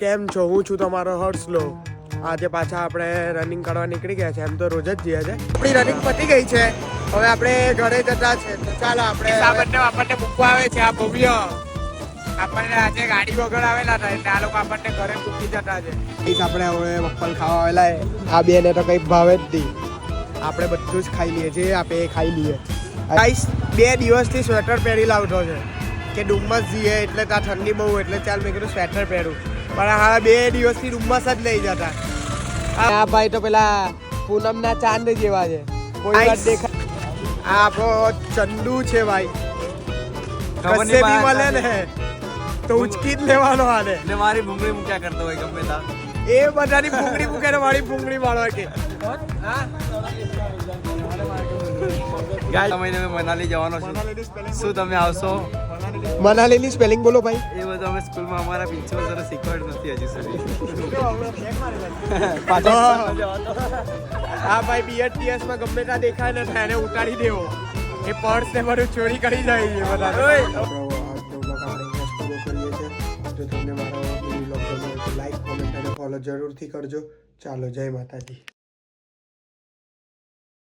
કેમ છો? હું છું તમારો હર્ષલો. આજે પાછા આપણે રનિંગ કરવા નીકળી ગયા છે. એમ તો રોજ જ જઈએ છે. આપણી રનિંગ પતી ગઈ છે. હવે આપણે ઘરે જતા છે. તો ચાલો આપણે આપણને મૂકવા આવે છે આ ભવ્ય. આપણને આજે ગાડી વગર આવેલા હતા એટલે આ લોકો આપણને ઘરે મૂકી જતા છે. આપણે હવે વફલ ખાવા આવેલા આ બેને તો કંઈ ભાવે જ નહીં. આપણે બધું જ ખાઈ લઈએ જે આપે એ ખાઈ લઈએ. 2 દિવસથી સ્વેટર પહેરી લાવતો છે કે ડુમ્મસ જઈએ એટલે ત્યાં ઠંડી બહુ એટલે ચાલ મેં કીધું સ્વેટર પહેરું, પણ હા 2 દિવસથી ડુમ્મસ જ લઈ જતા. આ ભાઈ તો પેલા પૂનમના ચાંદ જેવા છે, કોઈ વાત દેખાય. આ આપણો ચંદુ છે ભાઈ, કશે બી મળે ને તો ઉચકી જ લેવાનો આને. ને મારી ભૂંગળી મૂક્યા કરતો હોય ગમે તા. એ બધાની ભૂંગળી મૂકે ને મારી ભૂંગળી મારવા કે મહિને મનાલી જવાનો છું. શું તમે આવશો? મનાલીની સ્પેલિંગ બોલો ભાઈ. એ બધું અમે સ્કૂલમાં અમારા પ્રિન્સિપલ સરે શીખવાડ નથી હજી સુધી. હા ભાઈ BTS માં ગમે ત્યાં દેખાય ને એને ઉતારી દેવો. એ પર્સ ને બધું ચોરી કરી જાય છે બધા. જો તમને મારો વિડીયો ગમે તો લાઈક, કોમેન્ટ અને ફોલો જરૂરથી કરજો. ચાલો, જય માતાજી.